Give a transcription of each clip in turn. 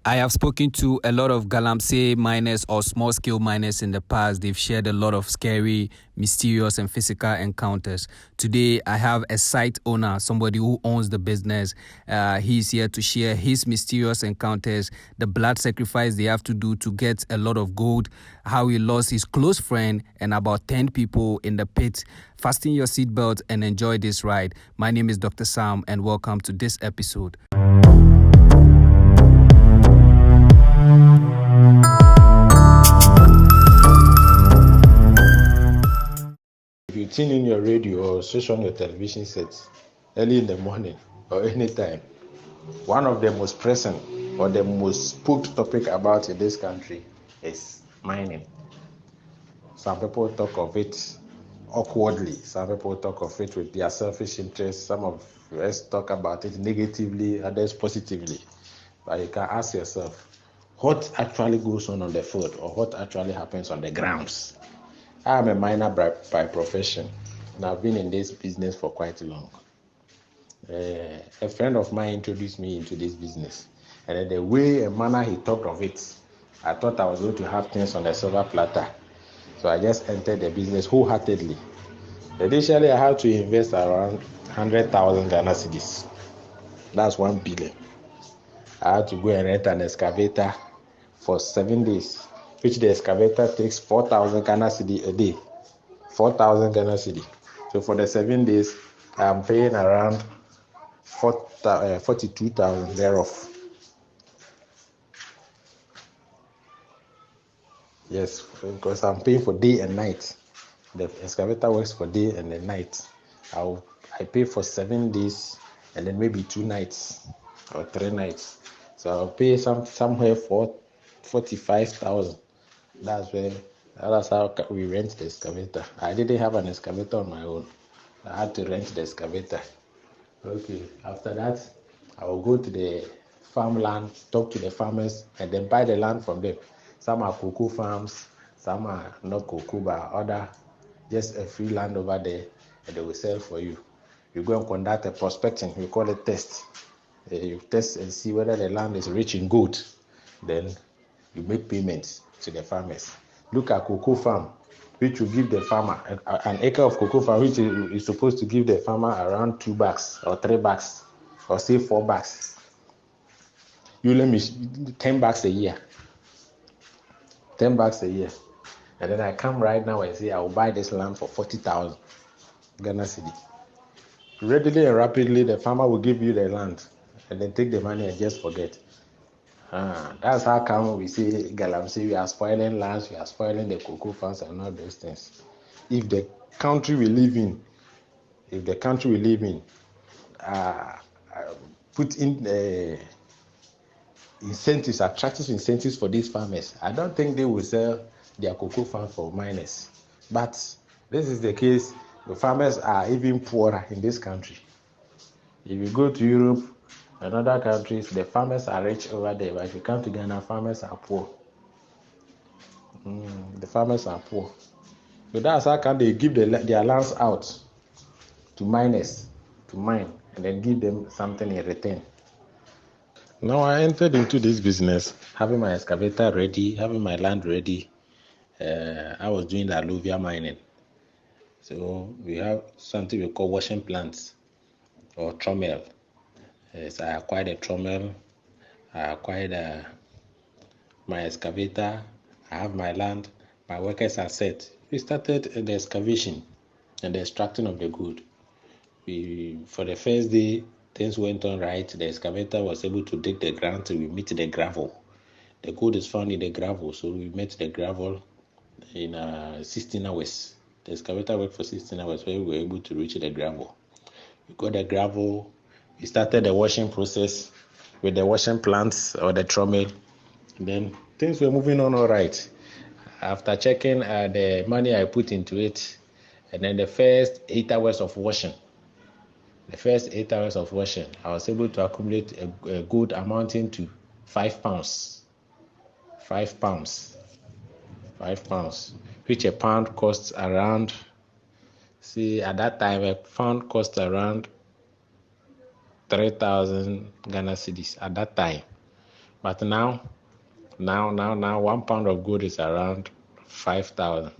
I have spoken to a lot of Galamsey miners or small-scale miners in the past. They've shared a lot of scary, mysterious, and physical encounters. Today, I have a site owner, somebody who owns the business. He's here to share his mysterious encounters, the blood sacrifice they have to do to get a lot of gold, how he lost his close friend, and about 10 people in the pit. Fasten your seatbelt and enjoy this ride. My name is Dr. Sam, and welcome to this episode. If you tune in your radio or switch on your television set early in the morning or anytime, one of the most pressing or the most spooked topic about in this country is mining. Some people talk of it awkwardly. Some people talk of it with their selfish interests. Some of us talk about it negatively, others positively. But you can ask yourself, what actually goes on the field, or what actually happens on the grounds? I am a miner by profession, and I've been in this business for quite long. A friend of mine introduced me into this business, and the way and manner he talked of it, I thought I was going to have things on a silver platter. So I just entered the business wholeheartedly. Initially, I had to invest around 100,000 Ghana cedis. That's 1 billion. I had to go and rent an excavator for 7 days, which the excavator takes 4,000 Ghana cedi a day. 4,000 Ghana cedi. So for the 7 days, I'm paying around 42,000 thereof. Yes, because I'm paying for day and night. The excavator works for day and the night. I pay for 7 days and then maybe 2 nights or 3 nights. So I'll pay somewhere for 45,000. That's how we rent the excavator. I didn't have an excavator on my own. I had to rent the excavator. Okay, after that, I will go to the farmland, talk to the farmers, and then buy the land from them. Some are cocoa farms, some are not cocoa, but other, just a free land over there, and they will sell for you. You go and conduct a prospecting, we call it test. You test and see whether the land is rich in gold. Then you make payments to the farmers. Look at cocoa farm, which will give the farmer an acre of cocoa farm, which is supposed to give the farmer around 2 bucks or 3 bucks or say 4 bucks. You let me 10 bucks a year. 10 bucks a year. And then I come right now and say I will buy this land for 40,000 Ghana cedi. Readily and rapidly, the farmer will give you the land and then take the money and just forget. That's how come we say Galamsey, we are spoiling lands, we are spoiling the cocoa farms and all those things. If the country we live in, put in incentives, attractive incentives for these farmers, I don't think they will sell their cocoa farm for miners. But this is the case. The farmers are even poorer in this country. If you go to Europe and other countries, the farmers are rich over there. But if you come to Ghana, farmers are poor. The farmers are poor. So that's how can they give their lands out to miners to mine and then give them something in return. Now I entered into this business, having my excavator ready, having my land ready. I was doing the alluvia mining. So we have something we call washing plants or trommel. So I acquired a trommel. I acquired my excavator. I have my land. My workers are set. We started the excavation and the extracting of the gold. For the first day, things went on right. The excavator was able to dig the ground till we meet the gravel. The gold is found in the gravel, so we met the gravel in 16 hours. The excavator worked for 16 hours where we were able to reach the gravel. We got the gravel. We started the washing process with the washing plants or the trommel. And then things were moving on all right. After checking the money I put into it, and then the first 8 hours of washing, I was able to accumulate a gold amounting to 5 pounds. 5 pounds. 5 pounds, which a pound costs around, at that time, a pound cost around 3,000 Ghana cedis at that time. But now, 1 pound of gold is around 5,000.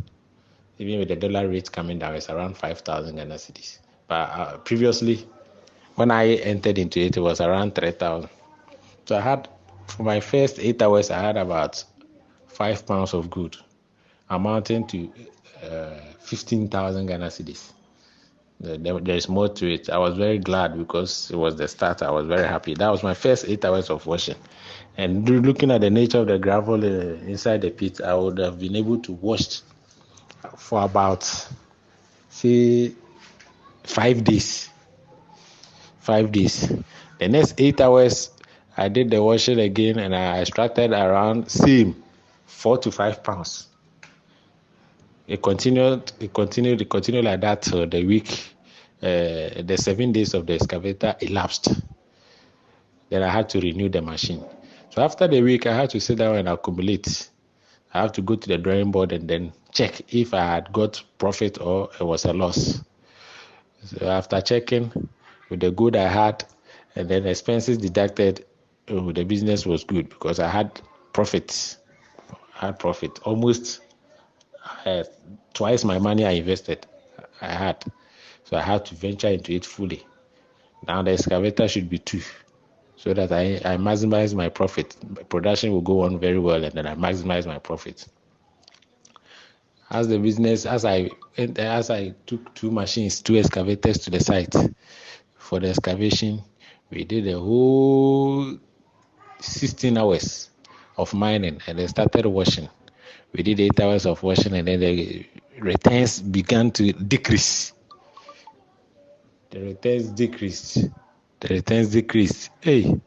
Even with the dollar rate coming down, it's around 5,000 Ghana cedis. But previously, when I entered into it, it was around 3,000. So I had, for my first 8 hours, I had about 5 pounds of gold, amounting to 15,000 Ghana cedis. There is more to it. I was very glad because it was the start. I was very happy. That was my first 8 hours of washing. And looking at the nature of the gravel inside the pit, I would have been able to wash for about, say, 5 days. 5 days. The next 8 hours, I did the washing again and I extracted around same 4 to 5 pounds. It continued like that till the week, the 7 days of the excavator elapsed. Then I had to renew the machine. So after the week, I had to sit down and accumulate. I have to go to the drawing board and then check if I had got profit or it was a loss. So after checking with the good I had and then expenses deducted, the business was good because I had profit. Almost twice my money I invested. I had. So I had to venture into it fully. Now the excavator should be 2, so that I maximize my profit. Production will go on very well, and then I maximize my profit. As I took 2 machines, 2 excavators to the site for the excavation, we did a whole 16 hours of mining, and then started washing. We did 8 hours of washing, and then the returns began to decrease. The returns decreased. Hey,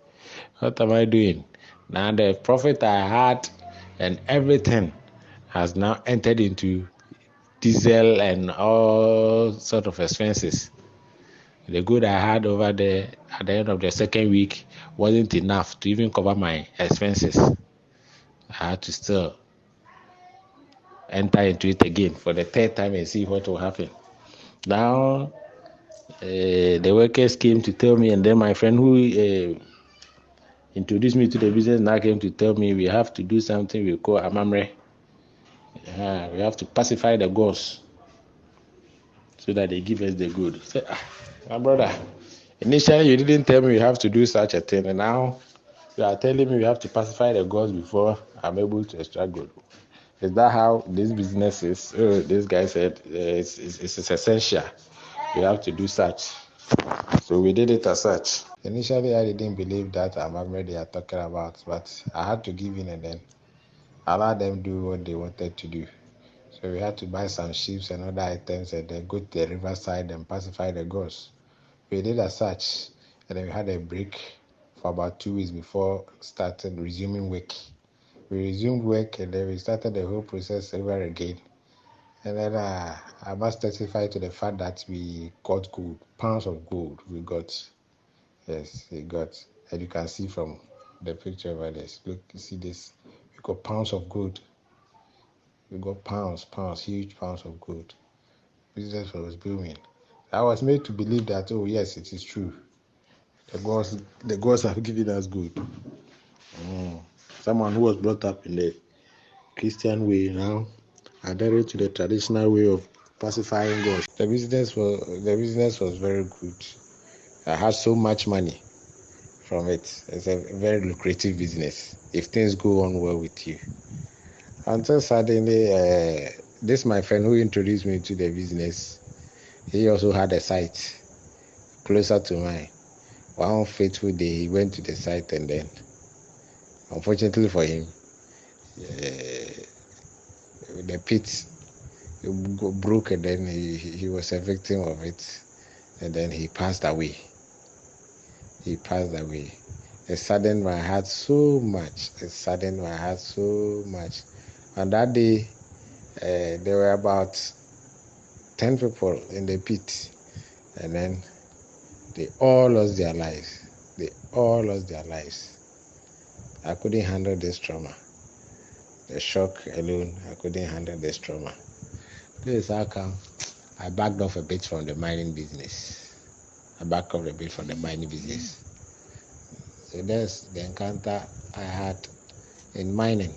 what am I doing? Now the profit I had and everything has now entered into diesel and all sort of expenses. The good I had over there at the end of the second week wasn't enough to even cover my expenses. I had to still enter into it again for the 3rd time and see what will happen. Now, the workers came to tell me, and then my friend who introduced me to the business now came to tell me we have to do something we call amamre. We have to pacify the gods so that they give us the good. Say, my brother, initially you didn't tell me we have to do such a thing, and now you are telling me we have to pacify the gods before I'm able to extract gold. Is that how this business is? This guy said it's essential. You have to do such. So we did it as such. Initially, I didn't believe that amamre they are talking about, but I had to give in and then allow them do what they wanted to do. So we had to buy some ships and other items and then go to the riverside and pacify the gods. We did as such, and then we had a break for about 2 weeks before resuming work. We resumed work and then we started the whole process over again. And then I must testify to the fact that we got gold, pounds of gold. We got. And you can see from the picture over this. Look, you see this? We got pounds of gold. We got pounds, huge pounds of gold. Business was booming. I was made to believe that, oh yes, it is true. The gods have given us gold. Someone who was brought up in the Christian way now adhering to the traditional way of pacifying gods. The business was very good. I had so much money from it. It's a very lucrative business if things go on well with you. Until suddenly, this my friend who introduced me to the business, he also had a site closer to mine. One fateful day, he went to the site and then, unfortunately for him, the pit broke and then he was a victim of it, and then he passed away. It saddened my heart so much. On that day, there were about 10 people in the pit, and then they all lost their lives. I couldn't handle this trauma. The shock alone, I couldn't handle this trauma. This is how come I backed off a bit from the mining business. So that's the encounter I had in mining.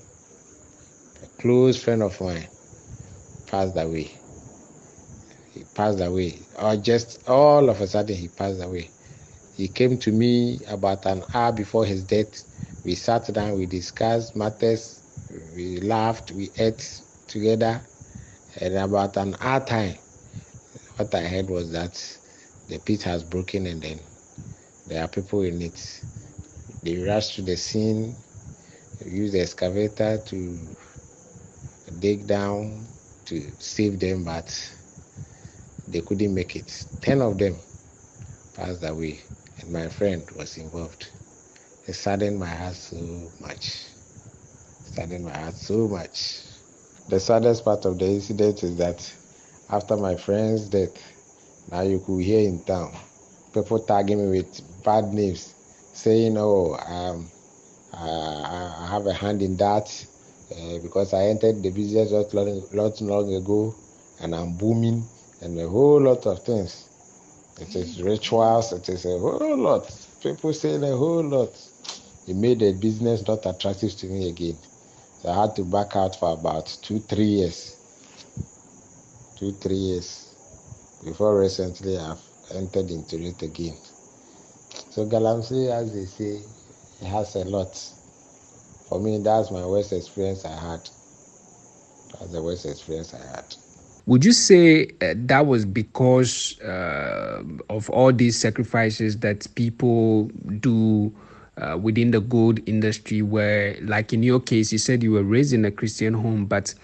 A close friend of mine passed away. He passed away, or just all of a sudden he passed away. He came to me about an hour before his death. We sat down, we discussed matters, we laughed, we ate together. And about an hour time, what I heard was that the pit has broken and then there are people in it. They rushed to the scene, used the excavator to dig down to save them, but they couldn't make it. 10 of them passed away, and my friend was involved. It saddened my heart so much. Saddened my heart so much. The saddest part of the incident is that after my friend's death, now you could hear in town people tagging me with bad names, saying, "Oh, I have a hand in that because I entered the business not long ago, and I'm booming, and a whole lot of things. It is rituals. It is a whole lot. People saying a whole lot. It made the business not attractive to me again. So I had to back out for about 2-3 years. 2-3 years before recently I've entered into it again. So Galamsey, as they say, it has a lot. For me, that's my worst experience I had. That's the worst experience I had. Would you say that was because of all these sacrifices that people do within the gold industry? Where, like in your case, you said you were raised in a Christian home, but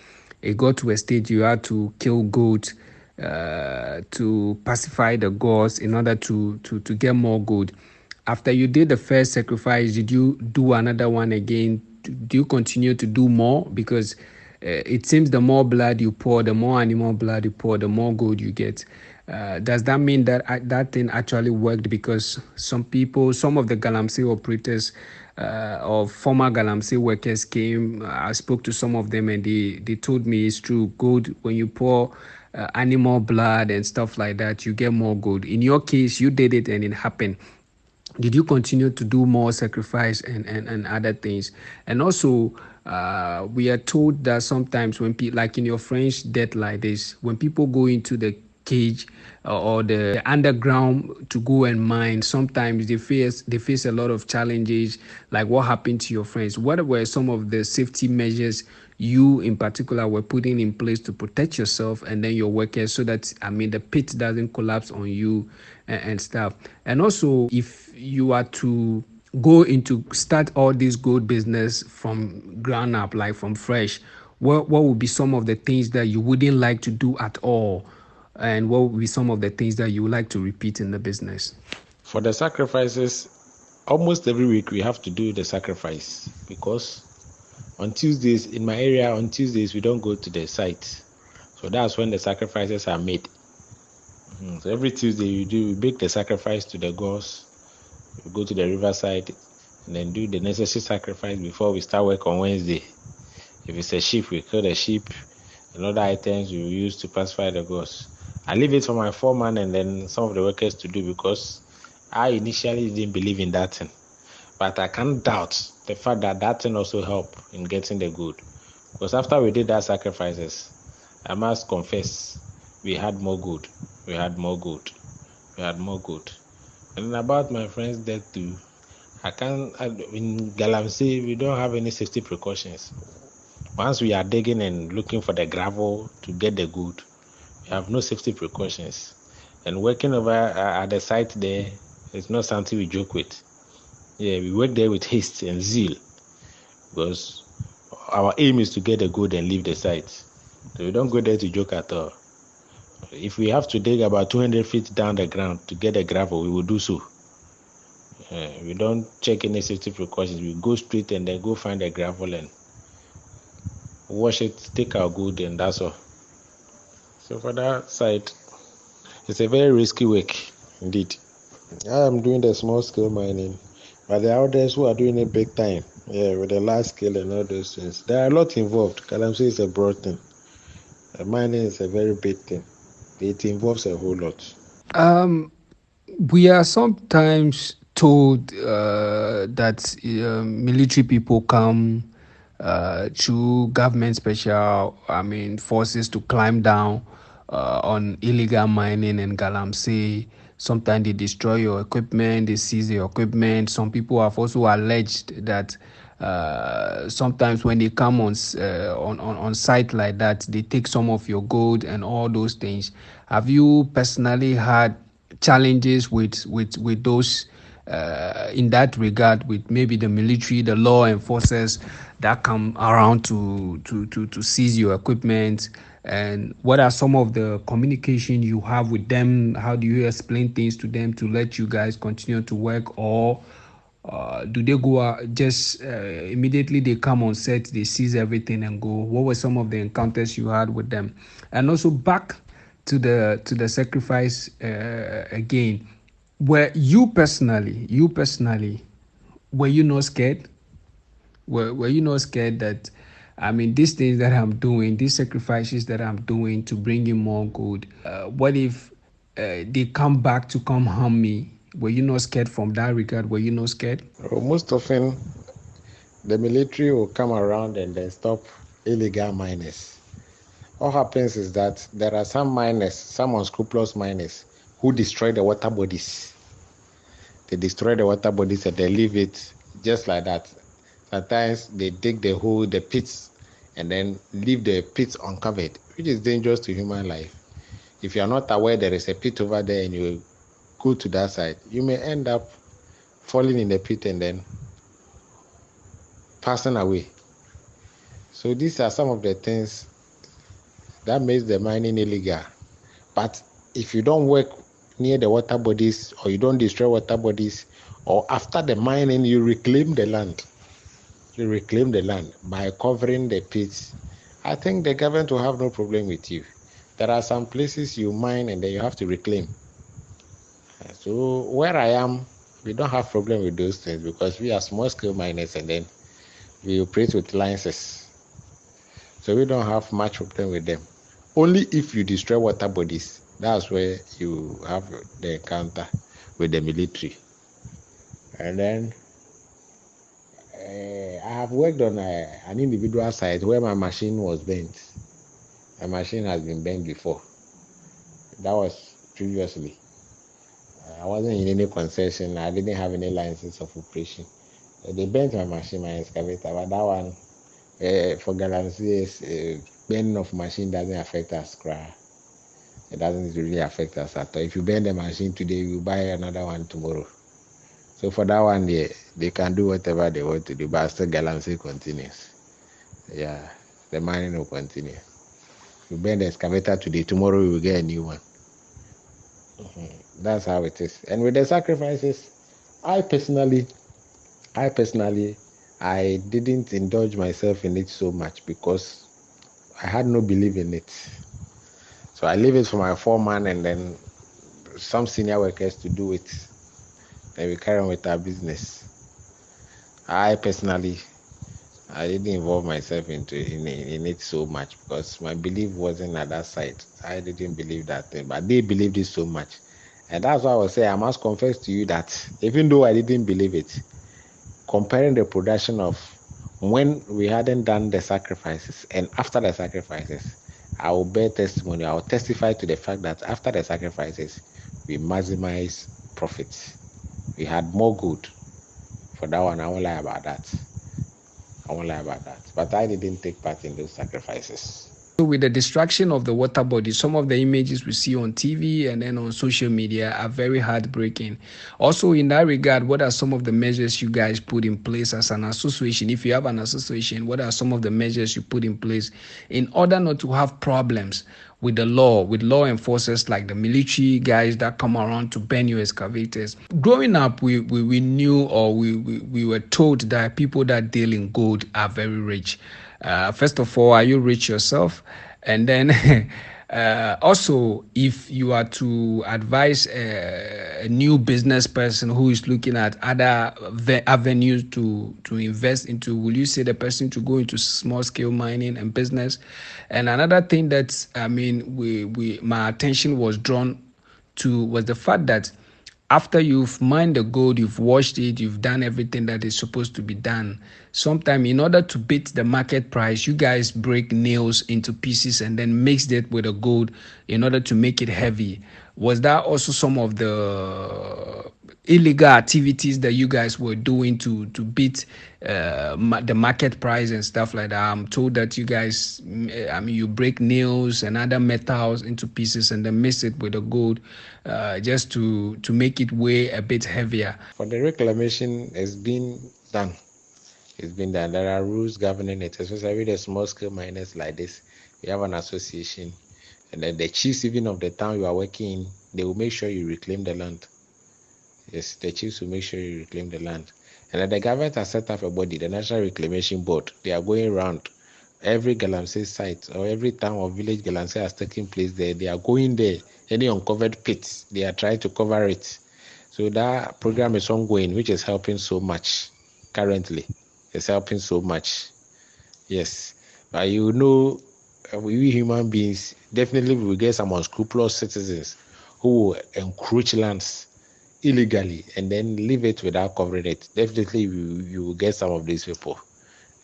it got to a stage you had to kill gold to pacify the gods in order to get more gold. After you did the first sacrifice, did you do another one again? Do you continue to do more? Because it seems the more blood you pour, the more animal blood you pour, the more gold you get. Does that mean that that thing actually worked? Because some people, some of the Galamsey operators or former Galamsey workers came. I spoke to some of them and they told me it's true. Gold, when you pour animal blood and stuff like that, you get more gold. In your case, you did it and it happened. Did you continue to do more sacrifice and other things? And also, we are told that sometimes when people, like in your French death like this, when people go into the cage or the underground to go and mine, sometimes they face a lot of challenges. Like what happened to your friends? What were some of the safety measures you in particular were putting in place to protect yourself and then your workers, so that the pit doesn't collapse on you and stuff? And also, if you are to go into start all this gold business from ground up, like from fresh, what would be some of the things that you wouldn't like to do at all, and what would be some of the things that you would like to repeat in the business? For the sacrifices, almost every week we have to do the sacrifice because on Tuesdays, in my area, on Tuesdays we don't go to the site. So that's when the sacrifices are made. So every Tuesday we make the sacrifice to the gods. We go to the riverside and then do the necessary sacrifice before we start work on Wednesday. If it's a sheep, we kill the sheep and other items we use to pacify the gods. I leave it for my foreman and then some of the workers to do because I initially didn't believe in that thing. But I can't doubt the fact that that thing also helped in getting the good. Because after we did that sacrifices, I must confess, we had more good. We had more good. We had more good. And about my friend's death too, in Galamsey, we don't have any safety precautions. Once we are digging and looking for the gravel to get the good, we have no safety precautions. And working over at the site there is not something we joke with. Yeah, we work there with haste and zeal because our aim is to get the good and leave the site. So we don't go there to joke at all. If we have to dig about 200 feet down the ground to get the gravel, we will do so. We don't check any safety precautions. We go straight and then go find the gravel and wash it, take our good, and that's all. So for that side, it's a very risky work indeed. I am doing the small scale mining, but there are others who are doing it big time. Yeah, with the large scale and all those things. There are a lot involved. Galamsey is a broad thing. Mining is a very big thing. It involves a whole lot. Um, we are sometimes told that military people come through government special, forces to climb down on illegal mining in Galamsey. Sometimes they destroy your equipment, they seize your equipment. Some people have also alleged that sometimes when they come on site like that, they take some of your gold and all those things. Have you personally had challenges with those in that regard, with maybe the military, the law enforcers that come around to seize your equipment? And what are some of the communication you have with them? How do you explain things to them to let you guys continue to work? Or do they go out just immediately they come on set, they seize everything and go? What were some of the encounters you had with them? And also back to the sacrifice again. Were you personally, were you not scared? Were you not scared that, these things that I'm doing, these sacrifices that I'm doing to bring in more gold, what if they come back to come harm me? Were you not scared from that regard? Were you not scared? Most often, the military will come around and then stop illegal miners. What happens is that there are some miners, some unscrupulous miners, who destroy the water bodies. They destroy the water bodies and they leave it just like that. Sometimes they dig the hole, the pits, and then leave the pits uncovered, which is dangerous to human life. If you are not aware there is a pit over there and you go to that side, you may end up falling in the pit and then passing away. So these are some of the things that makes the mining illegal. But if you don't work near the water bodies, or you don't destroy water bodies, or after the mining you reclaim the land, by covering the pits, I think the government will have no problem with you. There are some places you mine and then you have to reclaim. So where I am, we don't have problem with those things because we are small scale miners and then we operate with licenses. So we don't have much problem with them. Only if you destroy water bodies, that's where you have the encounter with the military. And then I have worked on an individual site where my machine was bent. My machine has been bent before. That was previously. I wasn't in any concession. I didn't have any license of operation. They bent my machine, my excavator, but that one for Galamsey, bending of machine doesn't affect us. It doesn't really affect us at all. If you bend the machine today, you buy another one tomorrow. So for that one, they can do whatever they want to do, but still Galamsey continues. Yeah, the mining will continue. You bend the excavator today, tomorrow you will get a new one. That's how it is. And with the sacrifices, I personally, I didn't indulge myself in it so much because I had no belief in it. So I leave it for my foreman and then some senior workers to do it. Then we carry on with our business. I personally, I didn't involve myself in it so much because my belief wasn't at that side. I didn't believe that thing, but they believed it so much. And that's why I was saying, I must confess to you that even though I didn't believe it, comparing the production of when we hadn't done the sacrifices and after the sacrifices, I will bear testimony. I will testify to the fact that after the sacrifices, we maximize profits. We had more good. For that one, I won't lie about that. But I didn't take part in those sacrifices. So with the distraction of the water body, some of the images we see on TV and then on social media are very heartbreaking. Also, in that regard, what are some of the measures you guys put in place as an association? If you have an association, what are some of the measures you put in place in order not to have problems with the law, with law enforcers like the military guys that come around to burn your excavators? Growing up, we knew, or we were told that people that deal in gold are very rich. First of all, are you rich yourself? And then also, if you are to advise a new business person who is looking at other avenues to invest into, will you say the person to go into small scale mining and business? And another thing that my attention was drawn to was the fact that after you've mined the gold, you've washed it, you've done everything that is supposed to be done. Sometime, in order to beat the market price, you guys break nails into pieces and then mix it with the gold in order to make it heavy. Was that also some of the illegal activities that you guys were doing to beat the market price and stuff like that? I'm told that you guys, I mean, you break nails and other metals into pieces and then mix it with the gold, just to make it weigh a bit heavier. For the reclamation, it's been done. It's been done. There are rules governing it, especially with the small scale miners like this. We have an association, and then the chiefs even of the town you are working in, they will make sure you reclaim the land. Yes, the chiefs will make sure you reclaim the land. And then the government has set up a body, the National Reclamation Board. They are going around every Galamsey site or every town or village Galamsey has taken place there. They are going there. Any uncovered pits, they are trying to cover it. So that program is ongoing, which is helping so much currently. It's helping so much. Yes. But we human beings, definitely we will get some unscrupulous citizens who will encroach lands illegally and then leave it without covering it. Definitely you will get some of these people.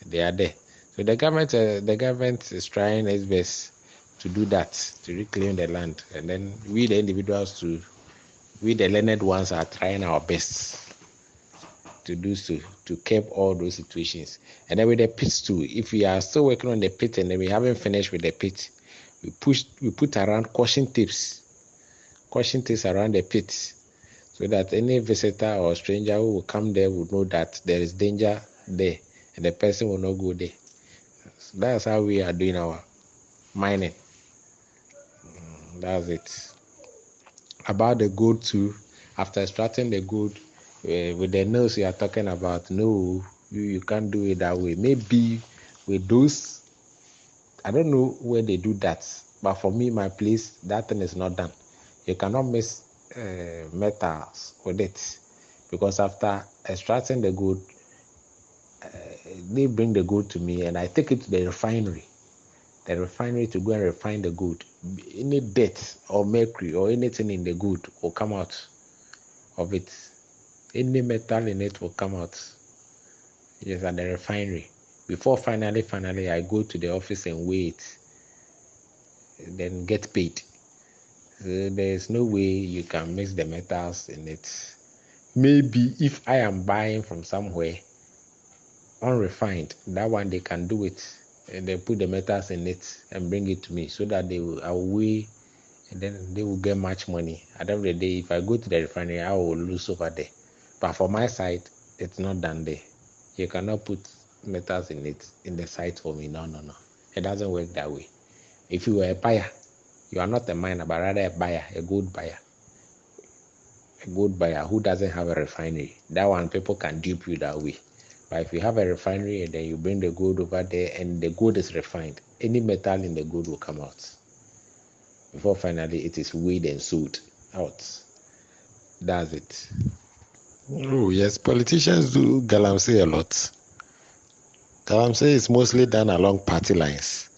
They are there. So the government is trying its best to do that, to reclaim the land. And then we the individuals we the learned ones are trying our best to do so, to keep all those situations. And then with the pits too, if we are still working on the pit and then we haven't finished with the pit, we put around caution tapes around the pits so that any visitor or stranger who will come there will know that there is danger there and the person will not go there. So that's how we are doing our mining. That's it. About the gold too, after extracting the gold, with the nails you are talking about, no, you can't do it that way. Maybe with those, I don't know where they do that, but for me, my place, that thing is not done. You cannot mix metals with it because after extracting the gold, they bring the gold to me and I take it to the refinery. The refinery to go and refine the gold. Any dirt or mercury or anything in the gold will come out of it. Any metal in it will come out. Yes, at the refinery. Before finally, I go to the office and weigh it, then get paid. So there's no way you can mix the metals in it. Maybe if I am buying from somewhere unrefined, that one they can do it and they put the metals in it and bring it to me so that I will weigh and then they will get much money. At the end of the day, if I go to the refinery, I will lose over there. But for my side, it's not done there. You cannot put metals in it in the site for me. No. It doesn't work that way. If you are a buyer, you are not a miner, but rather a buyer, a gold buyer. A gold buyer who doesn't have a refinery. That one, people can dupe you that way. But if you have a refinery and then you bring the gold over there and the gold is refined, any metal in the gold will come out. Before finally it is weighed and sold out. That's it. Oh, yes, politicians do Galamsey a lot. Galamsey is mostly done along party lines.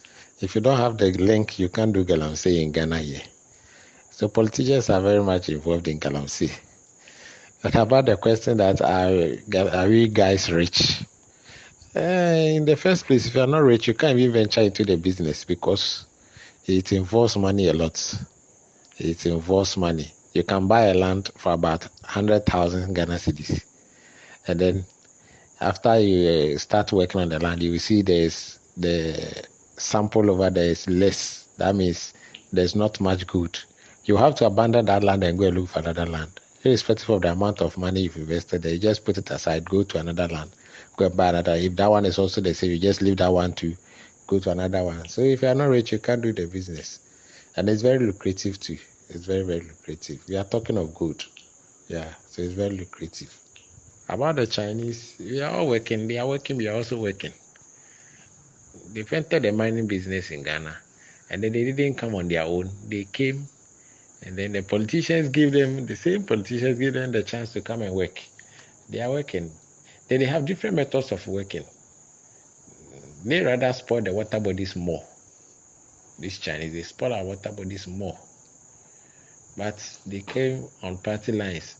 If you don't have the link, you can't do Galamsey in Ghana here. So politicians are very much involved in Galamsey. But about the question that are we guys rich? In the first place, if you're not rich, you can't even venture into the business because it involves money a lot. It involves money. You can buy a land for about 100,000 Ghana cedis. And then after you start working on the land, you will see there's the sample over there is less. That means there's not much good. You have to abandon that land and go and look for another land. Irrespective of the amount of money you've invested there, you just put it aside, go to another land, go and buy another. If that one is also the same, you just leave that one to go to another one. So if you're not rich, you can't do the business. And it's very lucrative too. It's very, very lucrative. We are talking of gold. Yeah, so it's very lucrative. About the Chinese, we are all working. They are working. We are also working. They've entered the mining business in Ghana, and then they didn't come on their own. They came, and then the same politicians gave them the chance to come and work. They are working. Then they have different methods of working. They rather spoil the water bodies more. These Chinese, they spoil our water bodies more. But they came on party lines.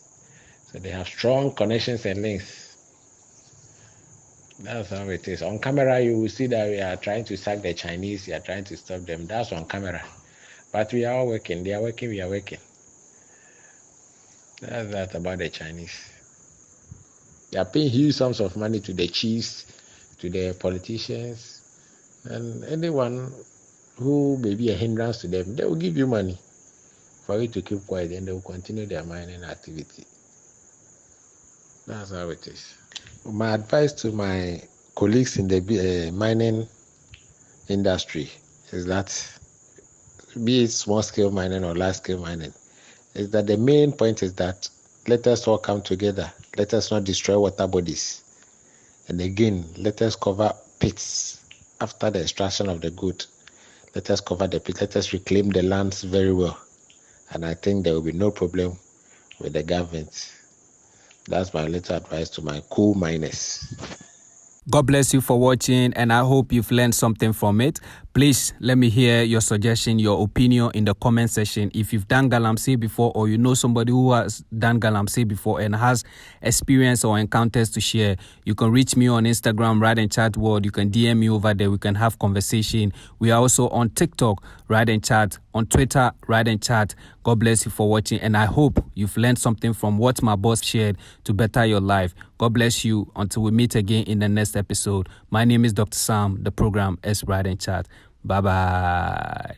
So they have strong connections and links. That's how it is. On camera, you will see that we are trying to sack the Chinese, we are trying to stop them. That's on camera. But we are all working. They are working, we are working. That's that about the Chinese. They are paying huge sums of money to the chiefs, to the politicians, and anyone who may be a hindrance to them, they will give you money for you to keep quiet, and they will continue their mining activity. That's how it is. My advice to my colleagues in the mining industry is that, be it small scale mining or large scale mining, is that the main point is that let us all come together. Let us not destroy water bodies. And again, let us cover pits after the extraction of the good. Let us cover the pits. Let us reclaim the lands very well. And I think there will be no problem with the government. That's my little advice to my coal miners. God bless you for watching, and I hope you've learned something from it. Please let me hear your suggestion, your opinion in the comment section. If you've done Galamsey before, or you know somebody who has done Galamsey before and has experience or encounters to share, you can reach me on Instagram, Ride and Chat World. You can DM me over there. We can have conversation. We are also on TikTok, Ride and Chat, on Twitter, Ride and Chat. God bless you for watching, and I hope you've learned something from what my boss shared to better your life. God bless you until we meet again in the next episode. My name is Dr. Sam. The program is Ride and Chat. Bye-bye.